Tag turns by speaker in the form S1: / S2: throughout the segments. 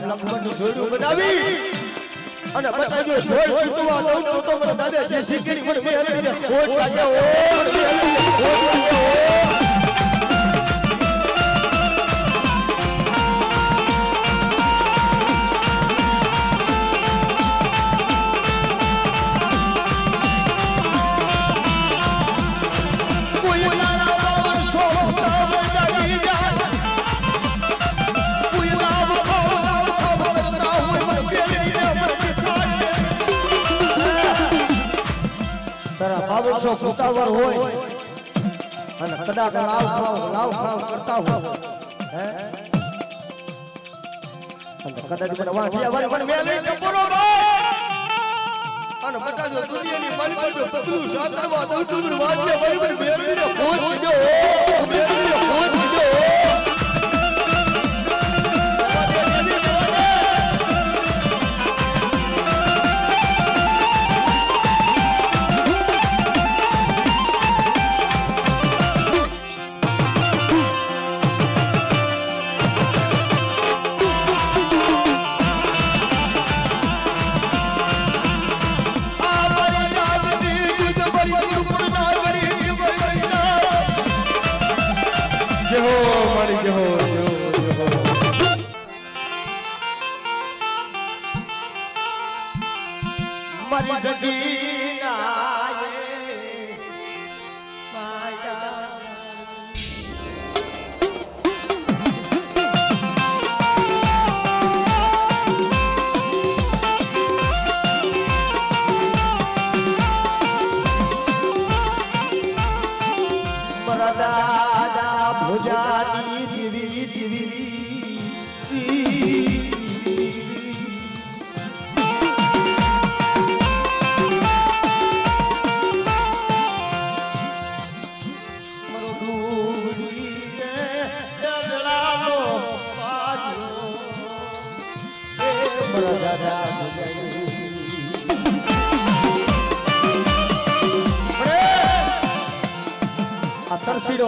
S1: લખમણની જોડું બનાવી અને બટાજો જોડ છૂટવા દઉં તો મને દાદા જે શીખી મને મેલડીને ખોટ લાગે ઓ ખોટ લાગે ઓ બાબરસો ફૂટાવર હોય અને કદાચ લાવ ખાવ કરતા હોય હે અને કદાચ મને વાંઢિયા વાળી મને મેલી ટપોરો અને બટાજો દુનિયાની મારી પર પગલું સાતરવા દઉં છું વાંઢિયા વાળી મને મેલીને ખોટ દીધો મેલીને ખોટ દીધો મારી સગીના મારા દાદા ભોજાની દીવી દીવી તરસીડો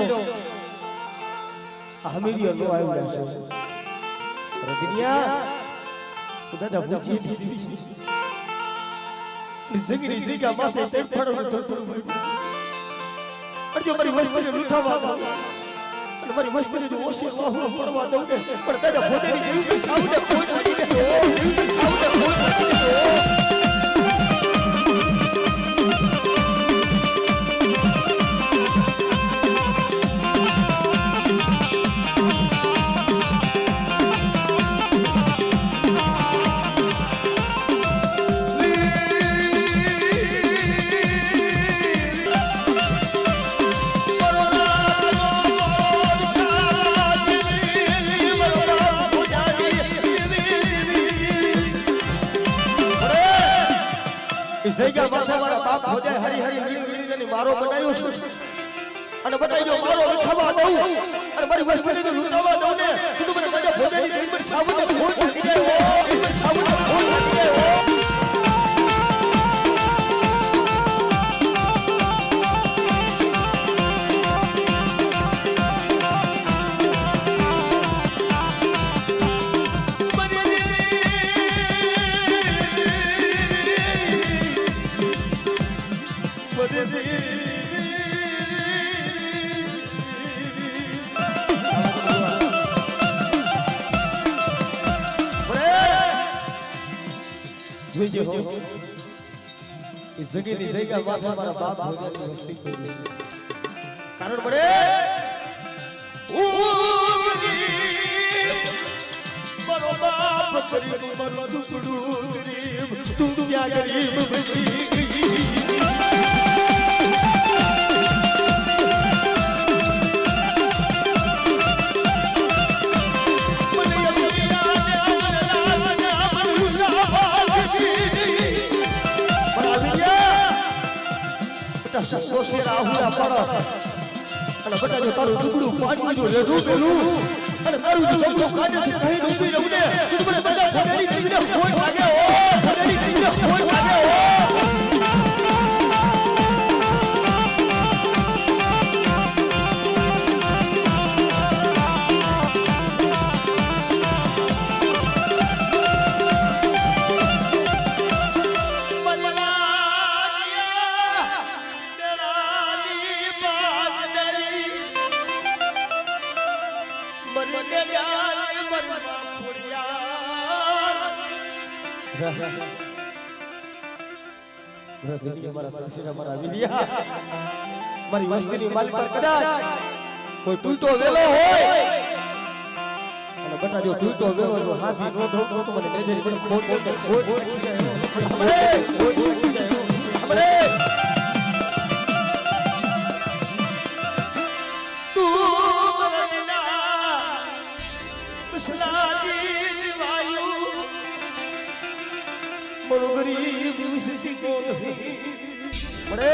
S1: હમીરિયો નો આવ્યો છે રદિયા દાદા ભૂખી દીધી જગરી જગ્યા માથે તે ફળો અડજો મારી વસ્તુને લૂંટાવા અને મારી વસ્તુને ઓછી સાહુ પડવા દઉં ને પણ દાદા ભોદેની દેવી સાવડે કોઈ નથી સાવડે કોઈ નથી જગ્યા માથે મારા બાપ ભોજાય હરી હરી વીણી મારો બનાવ્યો છે અને બનાવ્યો મારો ખાવા દઉં અને મારી વસ્તુને લૂંટાવા દઉં ને તું મને દાદા ભોજાની દેવી પર સાવડે ખોટ લાગી જાય સાવડે ખોટ લાગી જાય જોઈજો હો એ જગીની જગ્યા માથે મારા બાપ ભોજાની વસ્તી કરી કારણ પડે મારો બાપ કરી મારું દુકડું ગરીબ તું ક્યાં ગરીબ બચી ગઈ સોસે રાહુલા પડો અને બટા જો તારું ટુકડું પાણી જો લેઢું પેલું અને તારું જો સૌ કાજે થઈ ડૂબી રહું ને તું મને બધા ભગેડી દેવીને ખોટ લાગે ઓ ભગેડી દેવીને ખોટ લાગે ઓ दुनिया मारा तरसीड़ा मारा विलिया मारी वस्तीनी मालिक पर कदाच कोई टूटो वेलो होय અને બટા જો ટૂટો વેલો જો હાથી નો ઢોકો તો મને નજર પર ખોટ પડી જાય ખોટ પડી જાય આપણે તું મરના બસલાજી દિવાયુ મરો ગરીબ વિસી કો નહીં પડે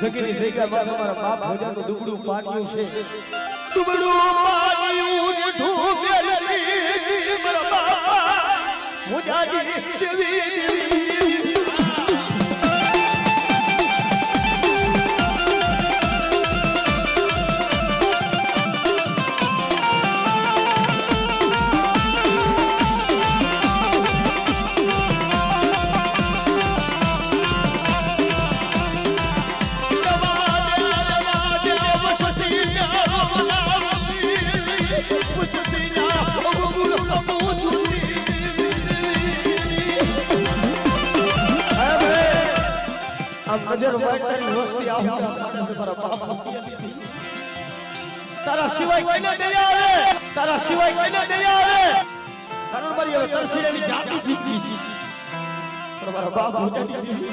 S1: જગીની જગ્યા મારા બાપ ભોજાનું દુબડું પાડ્યું છે દુબડું પાડ્યું ને ઢોબેલી મારા બાપા ભોજાની દેવી દેવી नजर वाटरी वस्ती आहुं मारा बाप तारा सिवाय कोઈને દયા આવે તારા સિવાય કોઈને દયા આવે કારણ મારી હવે તરસીની જાતિ જીતી પણ મારા બાપ ભોજાની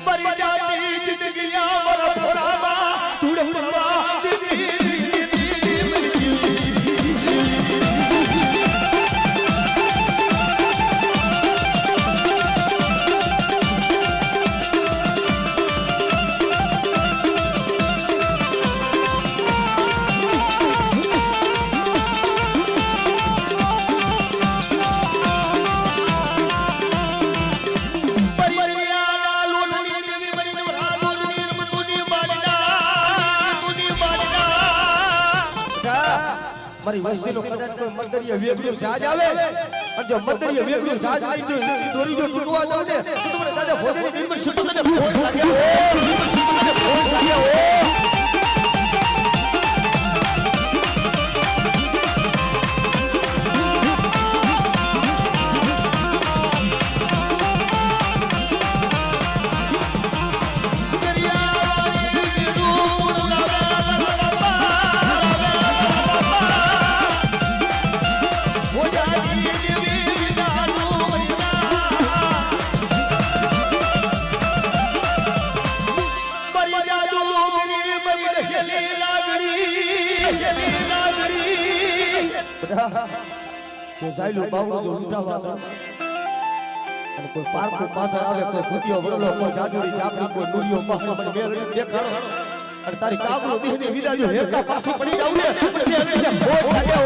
S1: મારી જાતિ જિંદગી મારા ફોરામાં ધૂળ પડવા દીધી મારી વસ્તીનો કદાચ કોઈ મદરીય વેગળો જાજ આવે અને જો મદરીય વેગળો જાજ આવી તો દોરી જો તૂટવા દઉં ને તો મને દાદા ભોજની જીવન સુટને ફોન લાગ્યા જીવન સુટને ફોન લાગ્યા કે જાયલો બાવળો જો ઉઠાવા દો અને કોઈ પારકો પાથર આવે કોઈ ભૂતિયો વળલો કોઈ જાજુડી જાપડી કોઈ નુરિયો પહાડો મને મેલડી દેખાડો અને તારી કાબલો દેહની વિદાજો હેરતા પાછી પડી જાવ ને મેલડીને ફોટ લાગ્યો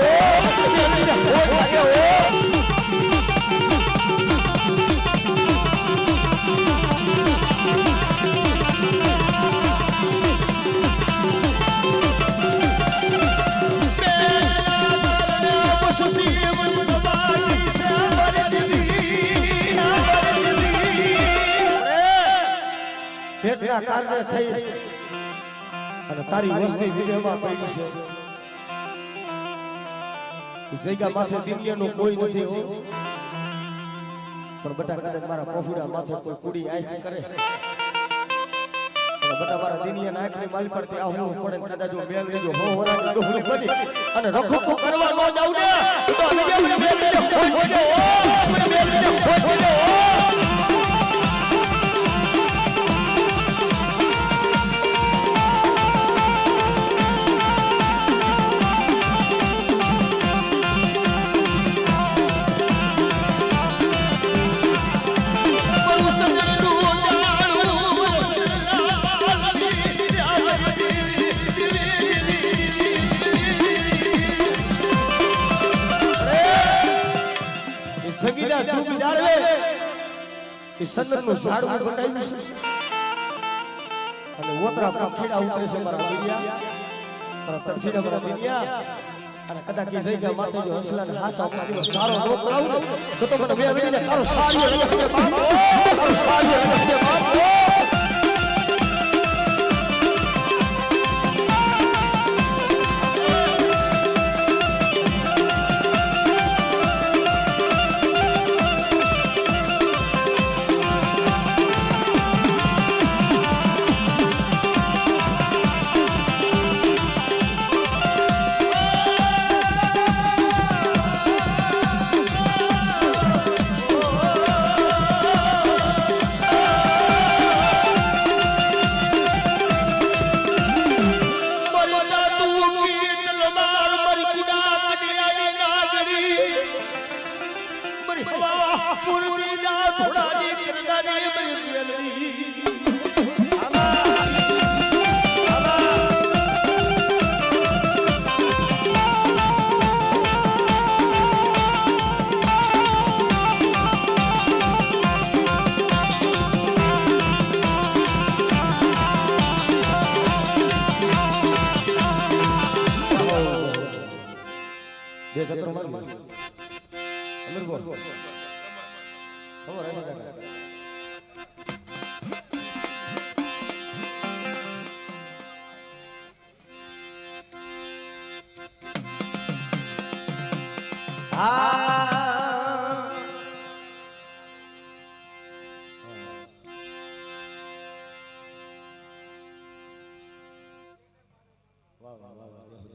S1: મેલડીને ફોટ લાગ્યો ભેટના કારણે થઈ અને તારી વસ્તી વિજયમાં પડી છે જગ્યા માથે દિવ્યનો કોઈ નથી હો પણ બટા કદાચ મારા પફુડા માથે કોઈ કુડી આંખ કરે અને બટા મારા દિનિયા આંખની માલી પરથી આવું પડે કદાચ જો મેલ લેજો હો હોરા ડોહલી બની અને રખો કરવા નો જાવ ને તો અમે મેલ લેજો ખોઈ જાવ ઓ મેલ લેજો ખોઈ જાવ જગીના ધૂપ જાળવે એ સંદનનું ઝાડવું બનાવ્યું છે અને ઓતરા પખીડા ઉતરે છે મારા દુનિયા મારા તરસીડા મારા દુનિયા અને કદાચ કે જગ્યા માથે જો હસલાને હાથ આપવાનો સારો નો કરાવું તો મને બે વીને તારો સારી રખડે બાપ તારો સારી રખડે બાપ મારી હવા પૂર્વી ના થોડાની કરનાની મારી મેલડી બે સત્ર મારી અમીર બોલ ખબર હશે કાકા વાહ વાહ વાહ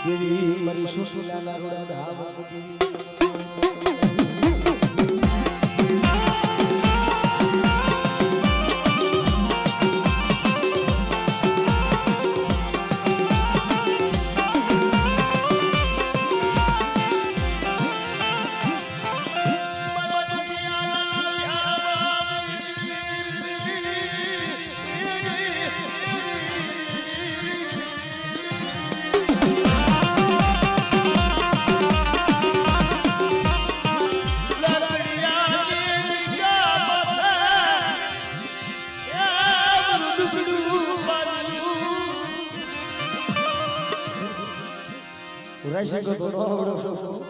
S1: દેવી મારી સુશીલાના રોડા ધામ દેવી Raisi ko dono avdo so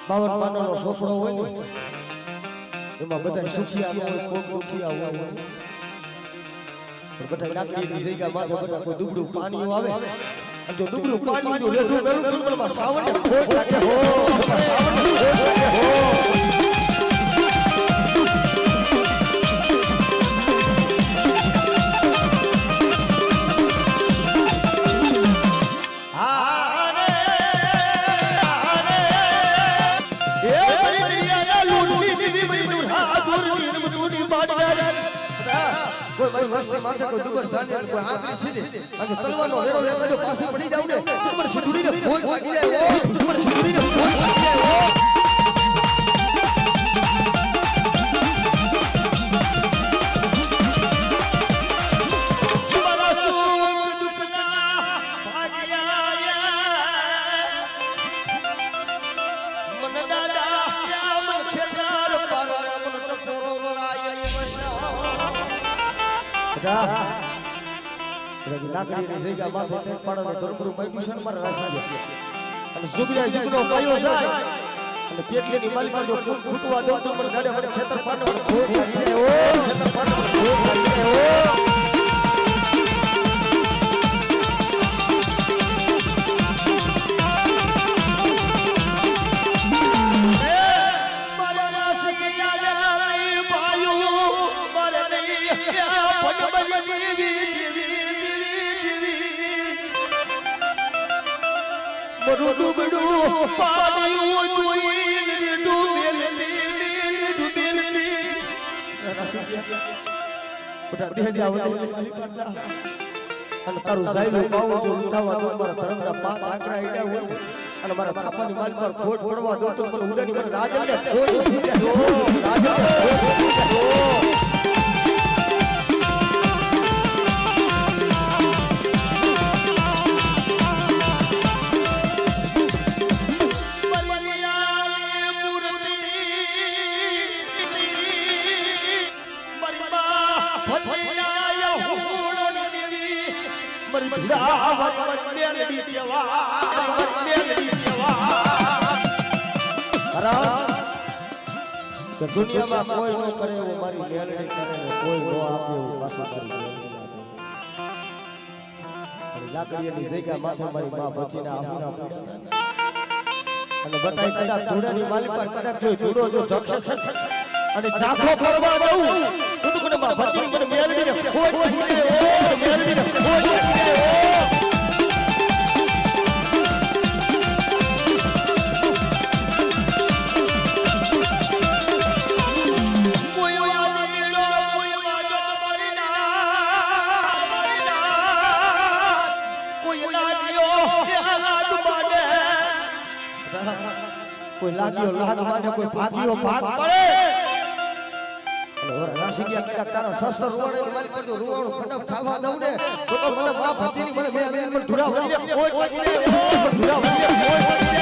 S1: બાવર પાનો સોફળો હોય ને એમાં બધા સુખિયા હોય કોક દુખિયા હોય પણ બધા લાકડીની જગ્યા માથે બધા કોઈ ડુબડું પાણી આવે અને જો ડુબડું પાણી જો લેઠું નળમાં સાવને ખોટ લાગે હો સાવને ખોટ લાગે હો કોઈ મારી વસ્તી માથે કોઈ દુબર જાને કોઈ આંગળી સીધી અને તલવાનો વેરો લેતા જો પાછું પડી જાવ ને તુમર સુધરીને ફોટ લાગી જાય ઓ તુમર સુધરીને ફોટ લાગી જાય ઓ મારા સુખ દુખના ભાગ્યા મન દાદા મન ખેદાર પર મન ટકોરો રાય લાકડીની જગ્યા માથે તે પાડો ધરપુર પૈપુશન પર રાસી અને સુગિયા સુગનો પાયો જાય અને પેટલીની માલિકા જો ફૂટવા દો તો મને ગાડે વડે ખેતર પાનો ખોટ લાગી જાય ઓ ખેતર પાનો ખોટ લાગી જાય ઓ ડુબડુ પાણી જોઈને ડુબેલી બટા દેહ જાવ અને તારું સાઈલું પાવ જો લૂટાવા દો મારા ધર્મના પાંચ આંકડા આડ્યા હોય અને મારા ખાપાની માલ પર ખોટ પડવા દો તો મને ઉડાની મને રાજાને ખોટ ઉડી જાય ઓ રાજાને ખોટ ઉડી જાય ઓ દુનિયામાં કોઈ ન કરે એવું મારી મેલડી કરે કોઈ ન આપે એવું પાછું મારી મેલડી લાકડીની જગ્યા માથે મારી માં ભચીને આફુના પડ્યા અને બટાઈ કદાચ ધૂળાની માલિક પર કદાચ કોઈ ધૂળો જો જખે અને ઝાખો કરવા દઉં તો મને માં ભચીની મને મેલડીને ખોટ લાગી જાય ઓ મેલડીને ખોટ લાગી જાય ઓ કોઈ લાગ્યો લાગ માટે કોઈ ભાગ્યો ભાગ પડે અને ઓર રાશી ગયા કદાચ તારા શસ્ત્ર રૂવાડે મારી પર જો રૂવાડો ખંડપ ખાવા દઉં ને તો મને માં ભતીની મને મે મને ધુરા વળીને કોઈ વાગીને ધુરા વળીને કોઈ વાગીને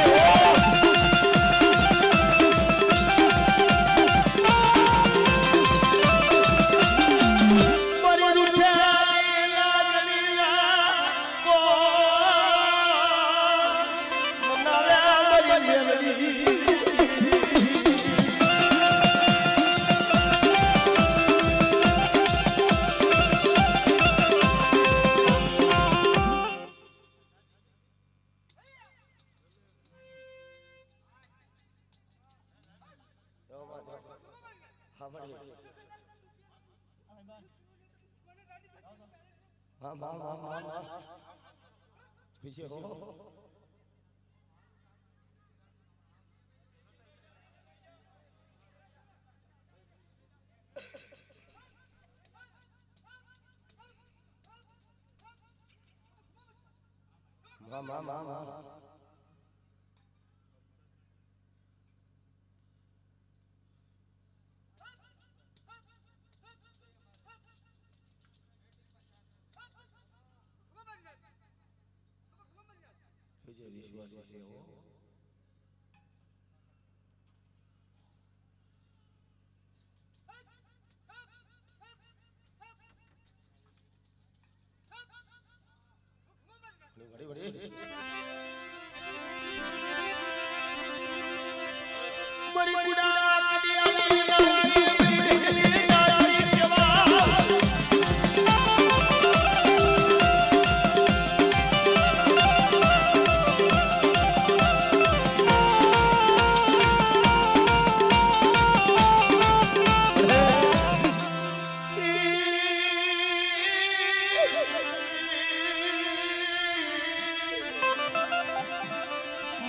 S1: પીછે હો મા વિશ્વાસ છે હો બડી બડી બરી ગુડા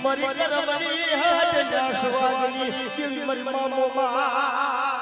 S1: મરી કરમણી હાથ ના સ્વાગની દિલ મરી મામો માં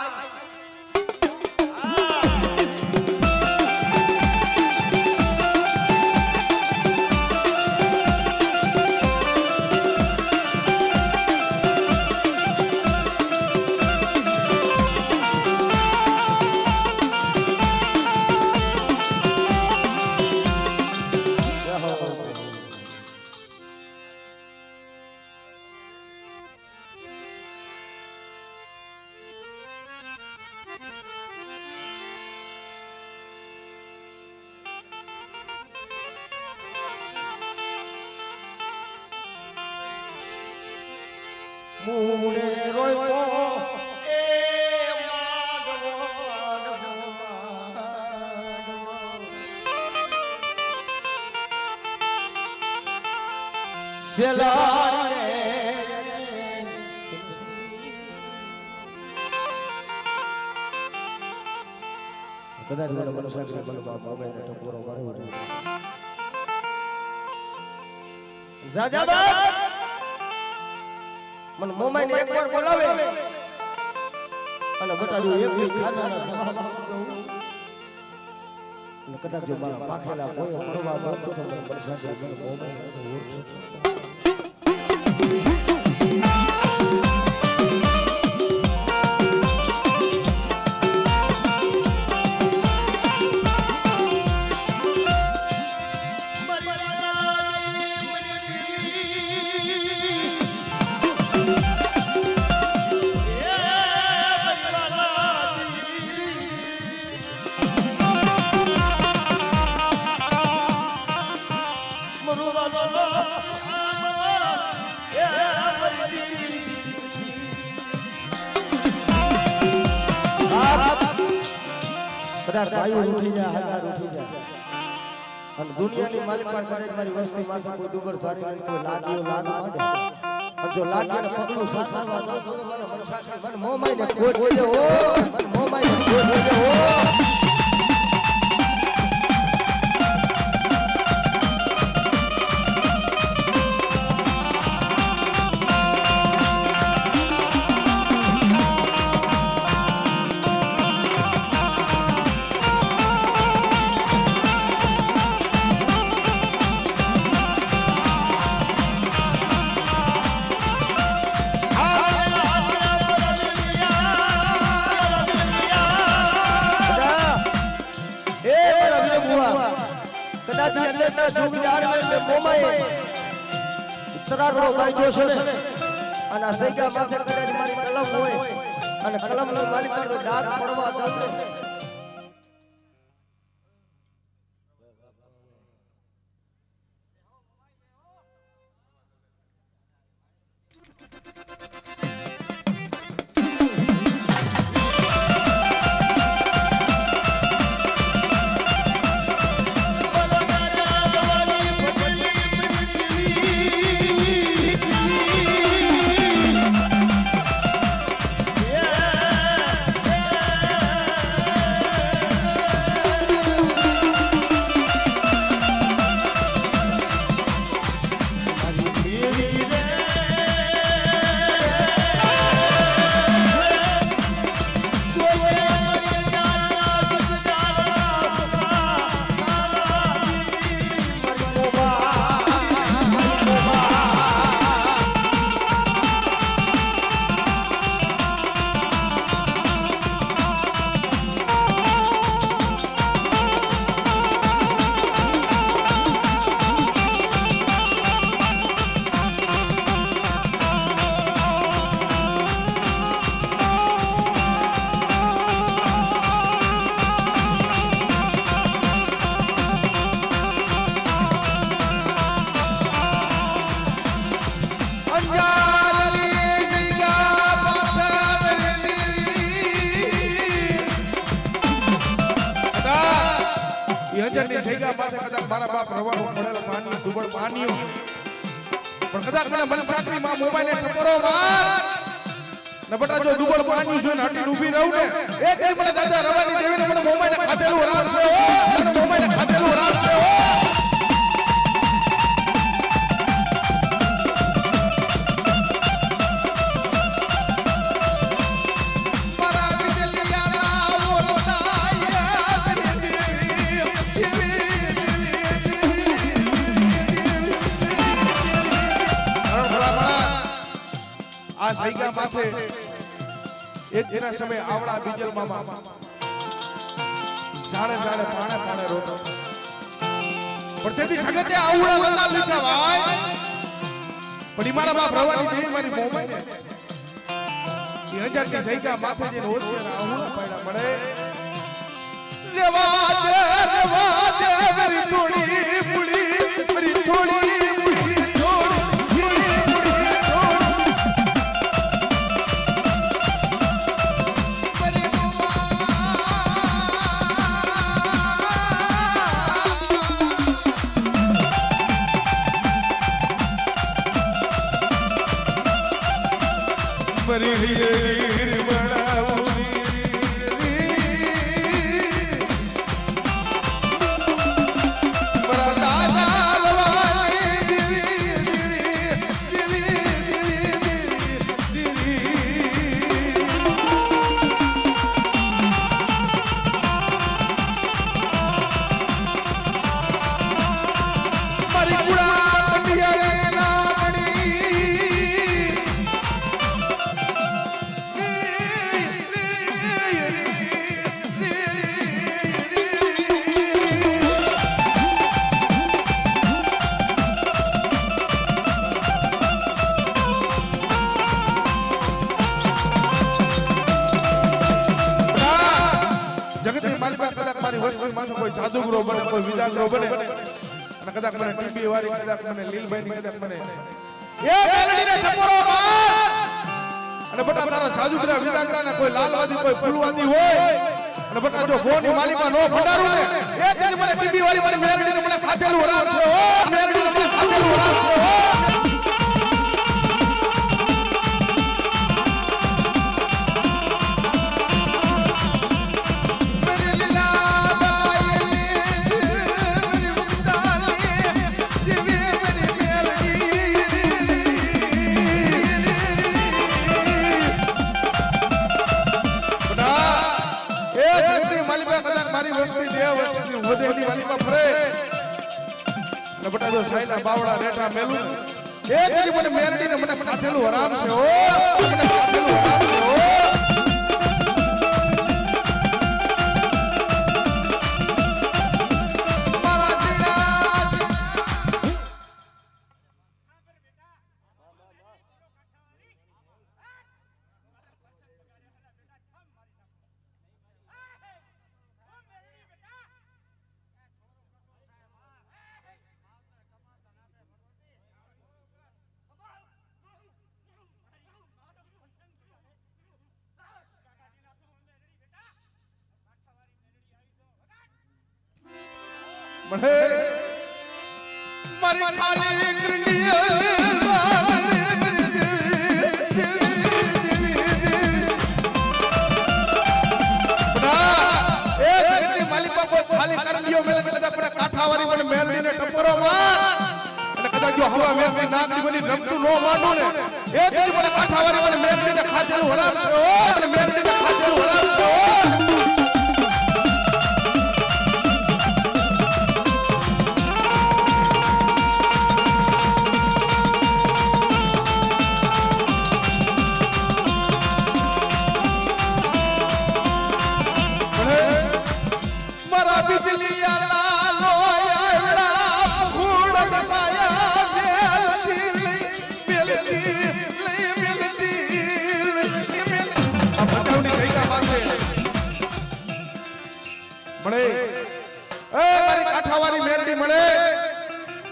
S1: મૂળે રોયો એ માડવો સેલારે કદાચ મને મનુષ્ય મને બાપા મેને ટપોરો માર્યો જાજાબા मन मोमाई ने एक बार बोलावे અને બટાડું એક બી ખાનાના સભા દઉં અને કદાચ જો મારા પાખેલા કોઈ પરવા દઉં તો મને બરસાશે મને મોમાઈ ને ઓળખી કદાચ વાયુ ઉઠી જાય હાથ ઉઠી જાય અને દુનિયાની માલિક પર કદાચ મારી વસ્તી માથે કોઈ ડુગર છાડી કોઈ લાગ્યો લાગ માંડે અને જો લાગે ને પગલું સાસરવા દો તો મને મનસાસી મને મોમાઈ ને ખોટ બોલે ઓ મને મોમાઈ ને ખોટ બોલે ઓ કદાચ અંદરના સુગદાર ને મોમાઈ તરાગરો કાયદો છે અને આ સૈગા માથે કદાચ મારી કલમ હોય અને કલમનો માલિક પર ડાઘ પડવા દઉં
S2: યજ્ઞની જગ્યા પાસે કદાચ મારા બાપ રવાનું પડેલ પાણી દુબળ પાણી પણ કદાચ મને મનસાક્ષી માં મોબાઈલ ને ટપરો માર ને બટા જો દુબળ પાણી જોઈને હટીને ઊભી રહું ને એ તે મને દાદા રવાની દેવીને મને મોબાઈલ ને ખાધેલું રામ છે ઓ મને મોબાઈલ ને ખાધેલું રામ છે ઓ આ સૈગા માથે એક એના સમય આવડા બીજલ મામા સાડે સાડે પાણે પાણે રોતો પણ તેથી સગતે આવડા લંડા લીધા ભાઈ પણ મારા બાપ રવાની દેવી મારી મોમાઈ ને 2000 ની સૈગા માથે જે હોશિયાર આવડા પાડ્યા મળે રેવા દે મારી થોડી મુડી મારી થોડી કોઈ જાદુગરો બને કોઈ વિજાગરો બને અને કદાચ મને ટીબી વાળી કદાચ મને લીલભાઈ ની કદાચ મને એ મેલડીને ટપોરો માર અને બટા તારા જાદુગરા વિજાગરાને કોઈ લાલવાદી કોઈ ફૂલવાદી હોય અને બટા જો ફોની માલીમાં નો ભંડારું ને એ તેની મને ટીબી વાળી મને મેલડીને મને ખાધેલું રામ છે ઓ મેલડીને મને ખાધેલું રામ છે ઓ બટા જો સાયલા બાવડા રેઠા મેલું એ તેરી મને મેલડીને મને ખાધેલું હરામ છે ઓ મને ખાધેલું હરામ છે ઓ મને મારી ખાલી ગ્રંડીએ ખાલી કરંડીઓ મેલ કદાચ પણ કાઠાવારી મને મેલડીને ટપોરો માર અને કદાચ જો હવા મેલડી નાગડી બની રમતું નો માંડો ને એ દી મને કાઠાવારી મને મેલડીને ખાધેલું હરામ છે ઓ અને મેલડીને ખાધેલું હરામ છે ઓ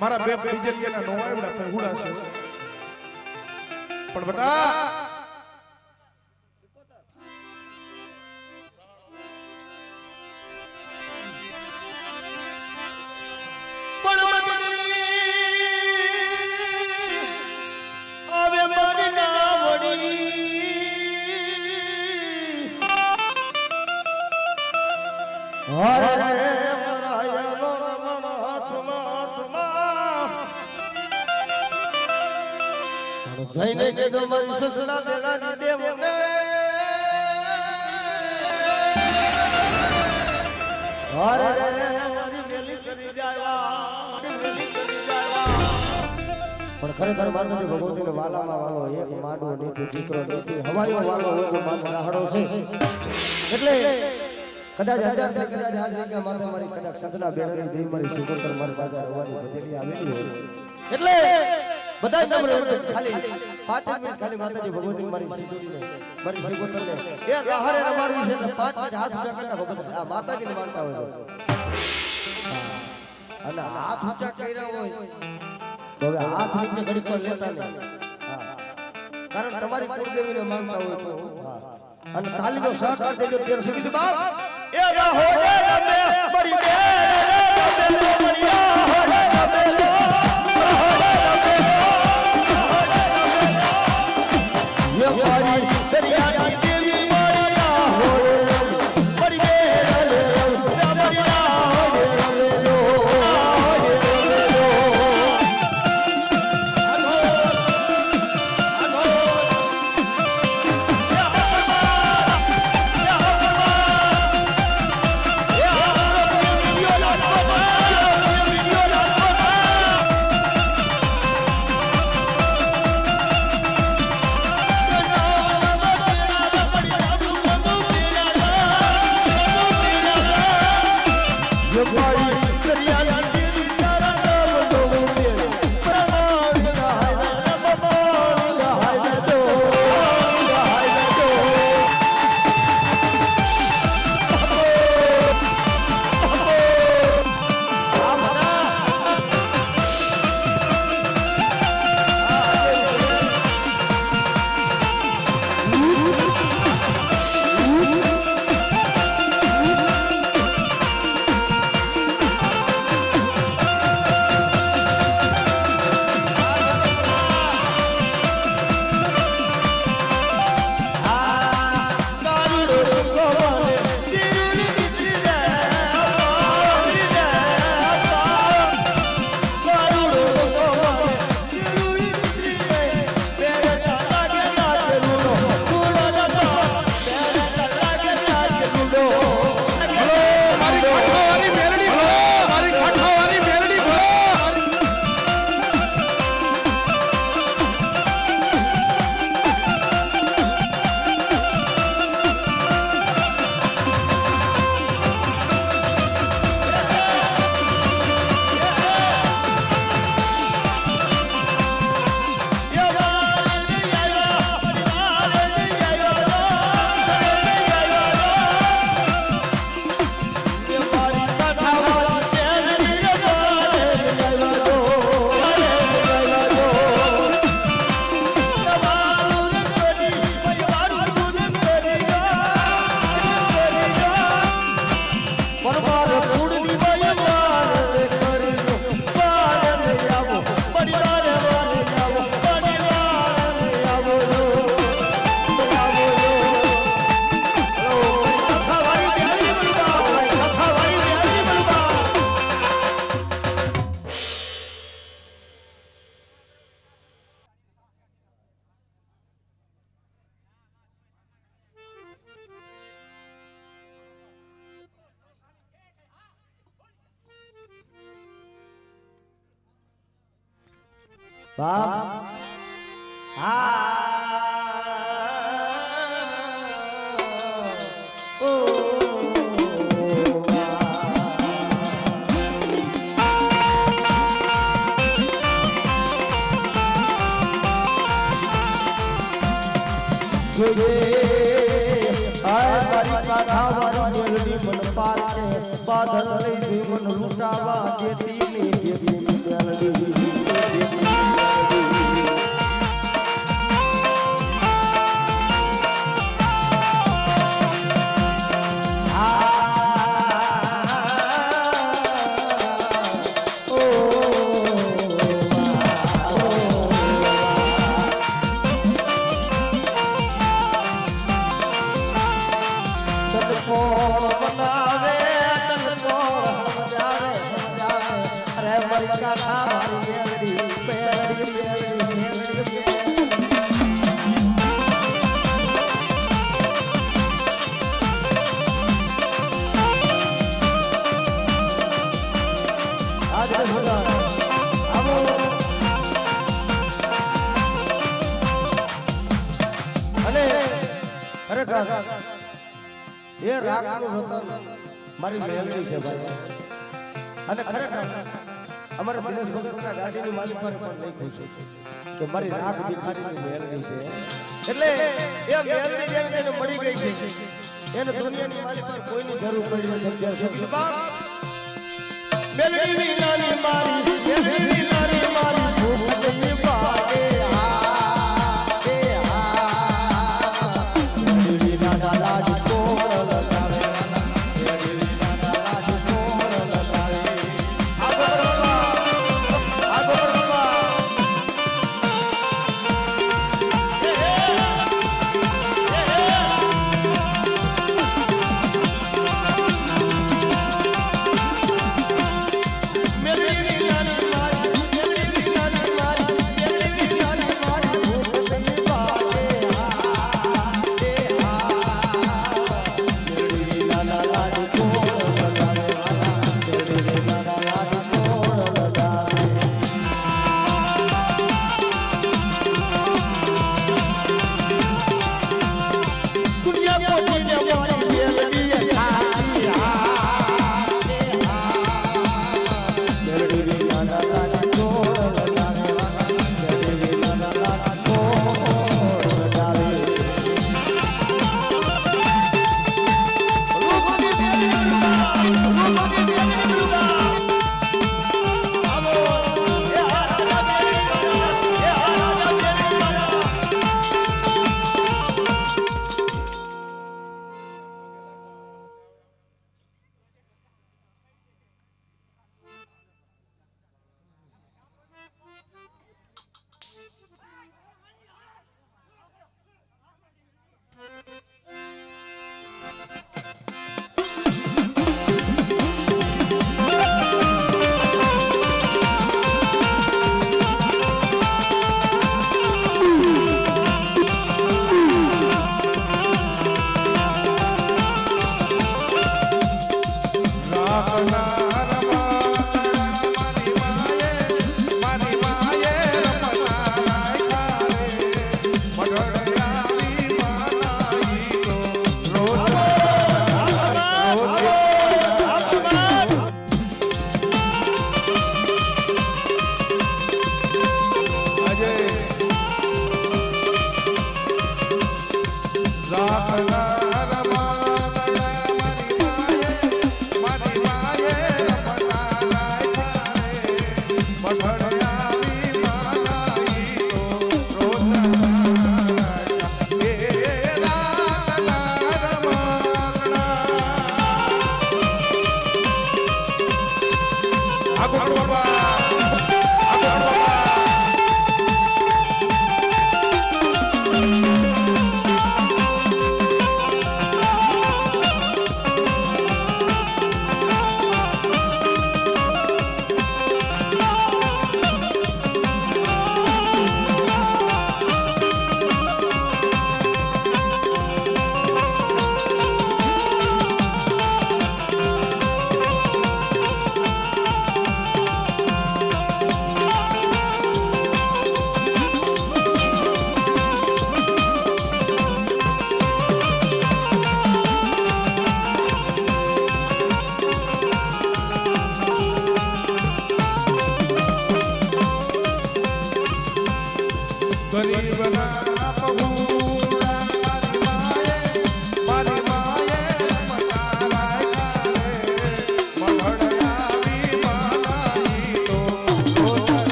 S2: મારા બે બીજલિયાના નો આવડા ફહુડા છે પણ બટા
S1: આવે મારી નાવડી હરે જઈને કીધું મારી સસડા બેલા દે મને અરે રે મારી વેલી કરી જાવા પણ ખરેખર માતાજી ભગવતીને વાલામાં વાલો એક માડો નીતિ દીકરો નીતિ હવાયો વાલો એક માનો રાહડો છે એટલે કદાચ હજાર થી કદાચ આજ કે માતા મારી કદાચ સદના બેડાની દેવ મારી સુગંધર મારી દાદા રવાની ભજેલી આવેલી હોય એટલે બધા નમ્ર ખાલી 5 મિનિટ ખાલી માતાજી ભગવતી મારી શીખોડીને મારી શીખોતરને એ રાહડે રમાડવી છે તો 5 મિનિટ હાથ ઊંચા કરતા બધા આ માતાજીને માનતા હોય અને હાથ ઊંચા કર્યા હોય તો હવે હાથ નીચે ઘડી પર લેતા નહીં કારણ તમારી કુળદેવીને માનતા હોય તો અને તાલીનો સહકાર દેજો તેર સુધી બાપ એ રાહડે રમે મરી દે રમે મરી રાહડે રમે મારી દરિયાની દેવી મારી રાહોડે મારી બેરલે મારી રાહોડે રમેલો બાપ બાદલ લઈ જીવન લૂંટાવા દેતી ની દેતી મેલડી એ રાખનું રતન મારી મેલડી છે ભાઈ અને ખરેખર અમારા દિનેશ ભગતના ગાડીની માલિક પર પણ લખ્યું છે કે મારી રાખ ભિખારીની મેલડી છે એટલે એ મેલડી જેને મળી ગઈ છે એને દુનિયાની માલિક પર કોઈની જરૂર પડી નથી અત્યાર સુધી મેલડીની નાની મારી મેલડીની નાની મારી ભૂખ જઈ પાકે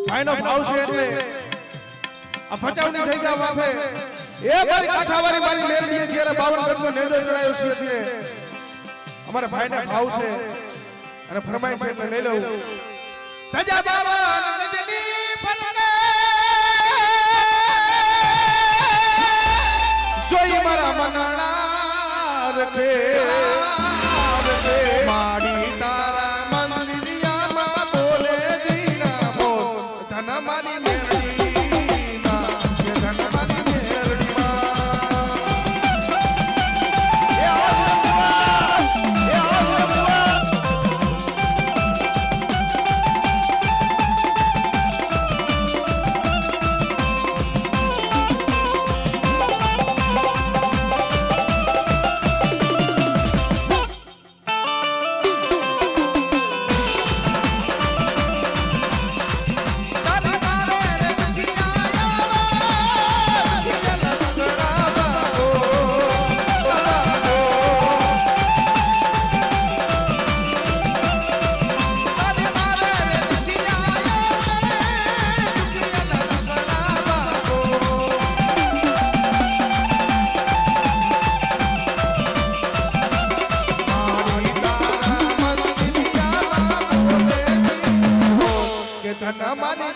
S2: ભાઈનો ભાવ છે એટલે આ ભચાઉની થઈ જા વાફે એ મારી કાઠાવાળી મારી મેરડીએ જ્યારે 52 ગણનો નેજો ચડાયો છે તે અમારા ભાઈને ભાવ છે અને ફરમાઈશ એટલે લઈ લઉં તજા બાબા નજની ફરકે જોઈ મારા મનાણા રખે માડી તારા મંદિરિયામાં બોલે જીના બોલ ધન મારી મેરડીમાં કે ધન મારી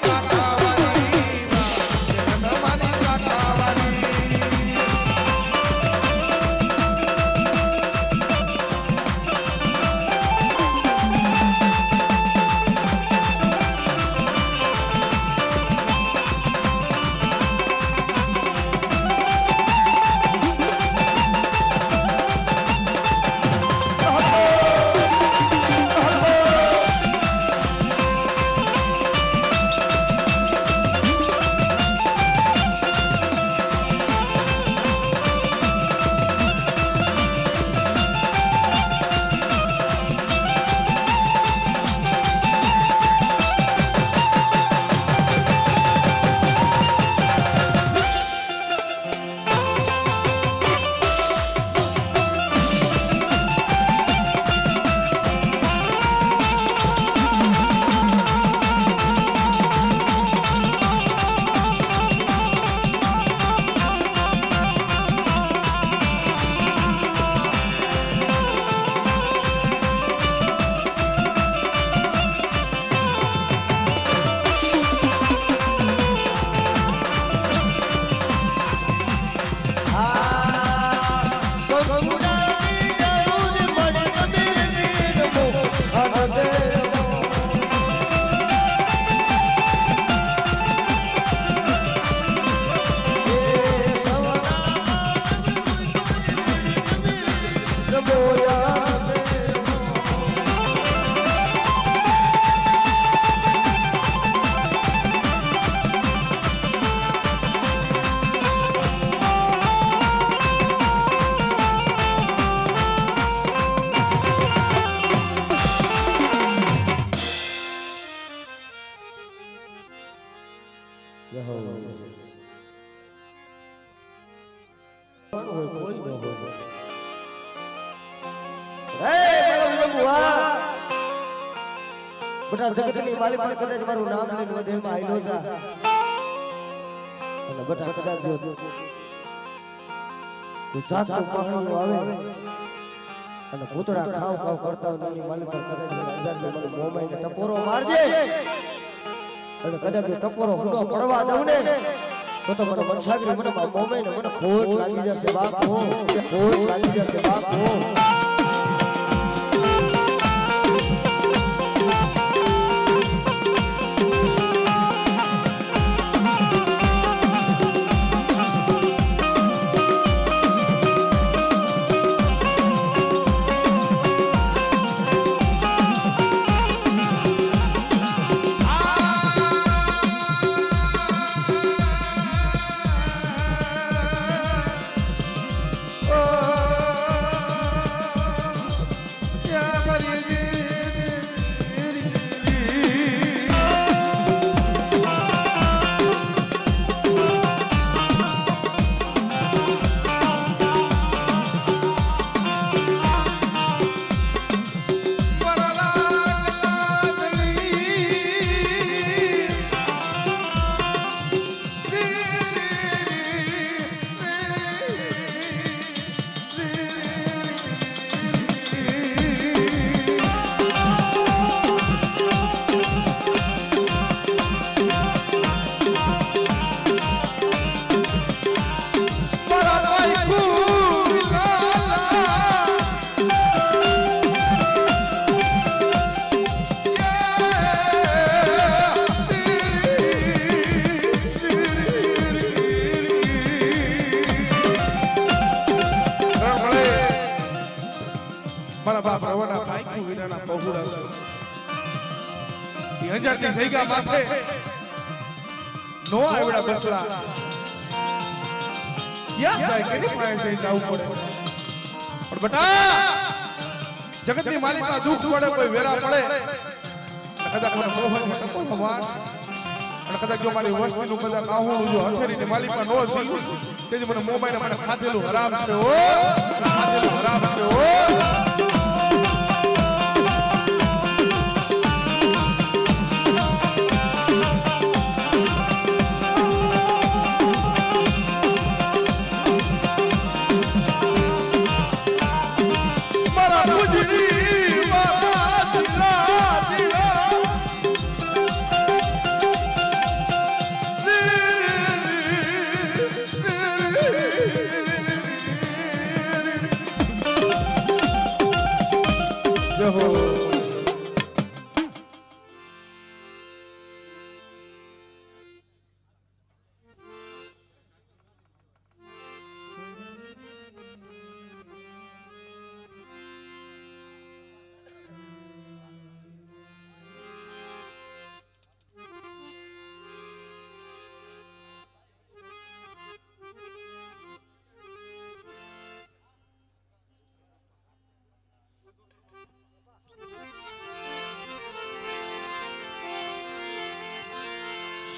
S1: બટા જગતની માલિક પર કદાચ મારું નામ લઈને વધેમાં આયલો જા અને બટા કદાચ જો ગુજરાત નું પાણી આવે અને ભૂતડા ખાવ ખાવ કરતા હોય એની માલિક પર કદાચ અંજાર મને મોમાઈને ટપોરો મારજે અને કદાચ ટપોરો હુંડો પડવા દઉં ને તો મને મનસાગરી મને મોમાઈને મને ખોટ લાગી જશે બાપ હો ખોટ લાગી જશે બાપ હો
S2: ઝંઝાટની સૈગા માથે નો આવડા બસલા ક્યાં જાય કેની પાસે જવું પડે પણ બટા જગતની માલિકા દુઃખ પડે કોઈ વેરા પડે કદાચ મને મોહન ટકો ભગવાન અને કદાચ જો મારી વસ્તીનું કદાચ આહુણું જો હથેરીને માલિકા નો સીલું તેથી મને મોબાઈલ મને ખાધેલું હરામ છે ઓ ખાધેલું હરામ છે ઓ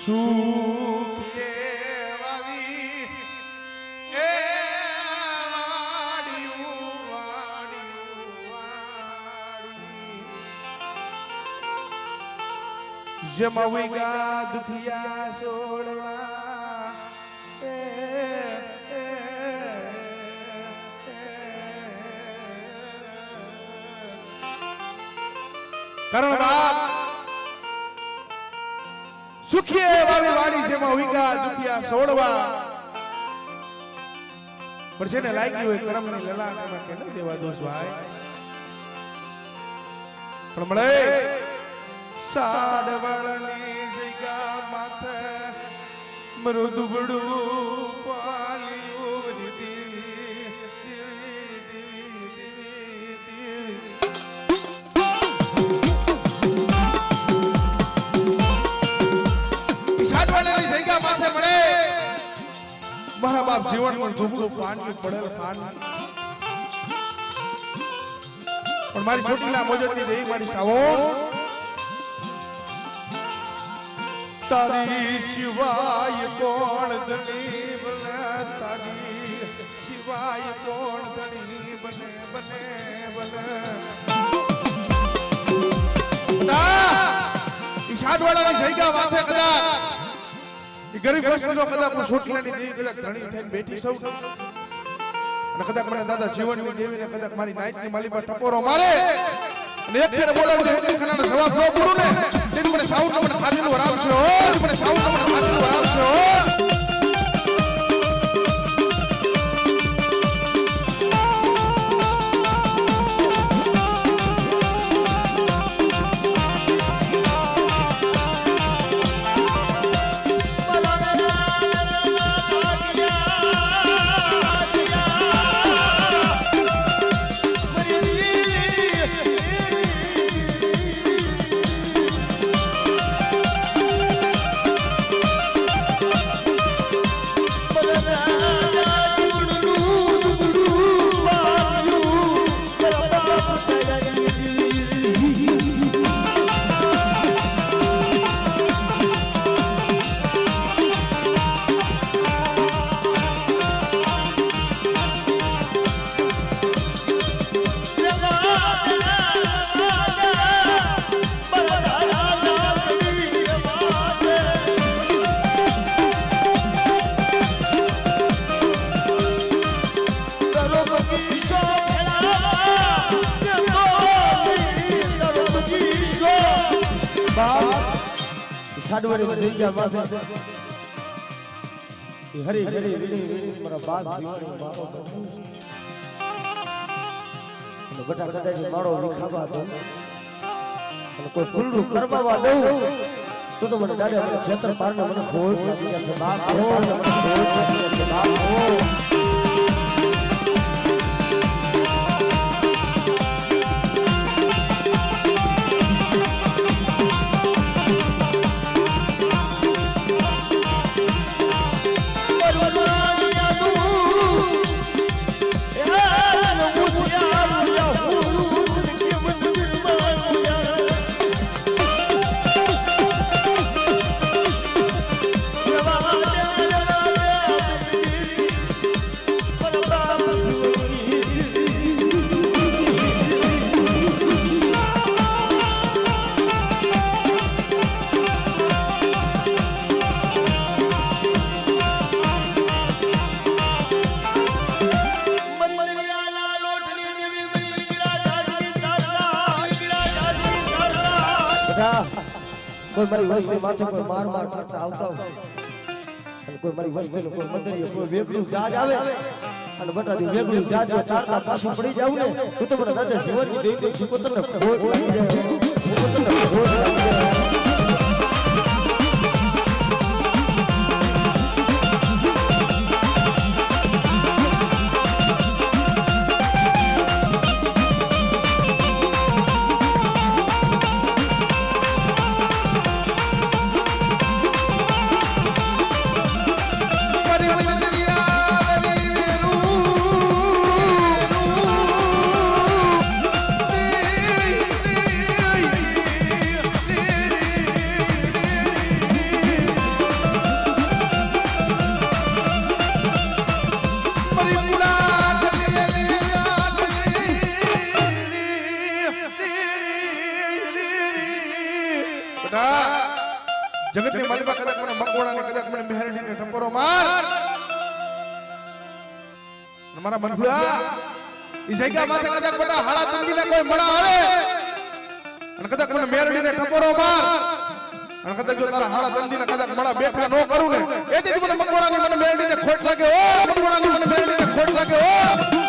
S2: સુખે વાવી એ વાડી જમાવીગા દુખિયા સોડવા કરણ બાપ સુખીએ વાવી વાડી જેમાં ઉઈગા દુખિયા સોડવા પણ છે ને લાગી હોય કરમની લલાટમાં કે ન દેવા દોસ ભાઈ પણ મળે સાડવળની જગ્યા માથે મૃદુબડું પાલિયું દેવી દેવી દેવી દેવી માથે મળે મારા બાપ જીવનમાં ધૂમડું પાણી પડેલ પાણી પણ મારી છોટીલા મોજડી દેવી મારી સાવો તારી સિવાય કોણ ધણી બને તારી સિવાય કોણ ધણી બને બને બને ઈશાદવાળાની જગ્યા માથે કદાચ ગરીબ વસ્તીનો કદાચ હું છોટલાની દેવી કદાચ ઘણી થઈને બેઠી સૌ અને કદાચ મને દાદા જીવનની દેવીને કદાચ મારી નાઈટની માલી પર ટપોરો મારે અને એક ફેર બોલાવું એક ખાનાનો જવાબ ન પૂરું ને તેથી મને સાઉન્ડ મને ખાધેલું વરાવ છે ઓ મને સાઉન્ડ મને ખાધેલું વરાવ છે ઓ
S1: સાડવાડી થઈ ગયા માથે હરી હરી વીણી વીણી મારા બાપ જીવણી મારો અને બટા કદાચ મારો વિખાવા દો અને કોઈ ફૂલડું કરવાવા દઉં તો મને દાદા મને ખેતર પારને મને ખોટ લાગી જશે બાપ મને ખોટ લાગી જશે બાપ કોઈ મારી વસ્તી માથે કોઈ માર માર કરતા આવતા હોય અને કોઈ મારી વસ્તીનું કોઈ મંદિરે કોઈ વેગળું જાજ આવે અને બટાડી વેગળું જાજ જો તારતા પાછું પડી જાવ ને તો મને દાદા જીવનની દેવી સુપુત્રને ખોટ લાગી જાય સુપુત્રને ખોટ લાગી જાય
S2: જગતની માલિકા કદાચ મને મકોડાને કદાચ મને મહેરડીને ટપોરો માર મારા મનખુડા ઈ જગ્યા માથે કદાચ બટા હાડા તંગીને કોઈ મળા આવે અને કદાચ મને મહેરડીને ટપોરો માર અને કદાચ જો તારા હાડા તંગીને કદાચ મળા બેઠા નો કરું ને એથી મને મકોડાની મને મહેરડીને ખોટ લાગે ઓ મકોડાની મને મહેરડીને ખોટ લાગે ઓ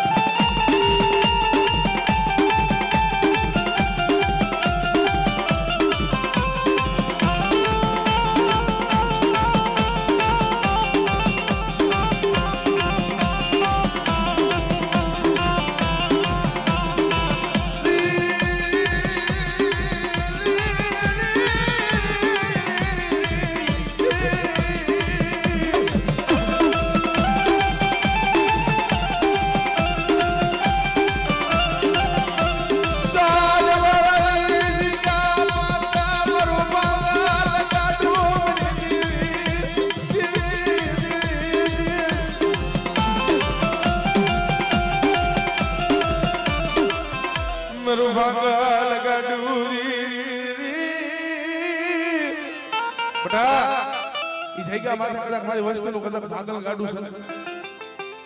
S2: મારી વસ્તુનું કદાચ ભાગલ ગાડું છે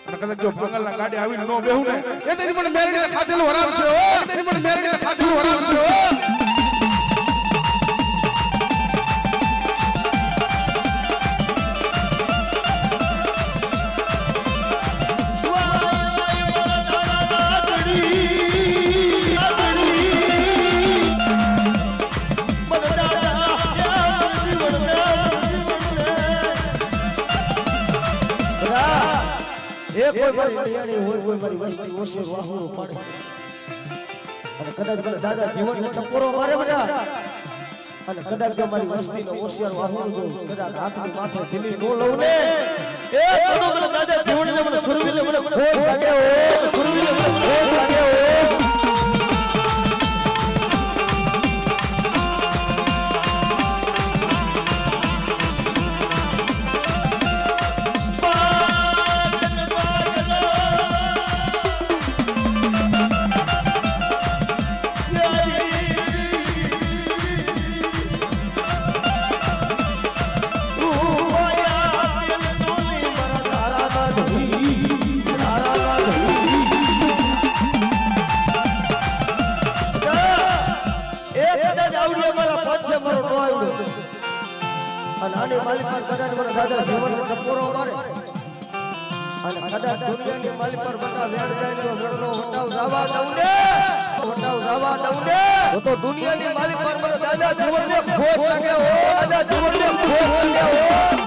S2: અને કદાચ જો ભાગલના ગાડી આવીને નો બેહું ને એ તેની મને મેરડીને ખાધેલું હરામ છે ઓ તેની મને મેરડીને ખાધેલું હરામ છે ઓ
S1: કોઈ મારી નિયાણી હોય કોઈ મારી વસ્તી ઓશેર વાહુરો પાડે અને કદાચ મને દાદા જીવનનો ટપોરો મારે બધા અને કદાચ જો મારી વસ્તીનો ઓશેર વાહુરો જો કદાચ હાથની માથે ઝીલી નો લઉં ને એ તો મને દાદા જીવનને મને સુરવીરને મને ખોટ લાગે ઓ સુરવીરને મને ખોટ લાગે ઓ અને માલિક પર કદાચ મને દાદા જીવનનો ટપોરો મારે અને કદાચ દુનિયાની માલિક પર બટા વેડ જાય તો વેડનો વટાવ જાવા દઉં ને તો દુનિયાની માલિક પર મને દાદા જીવનને ખોટ લાગે ઓ દાદા જીવનને ખોટ લાગે ઓ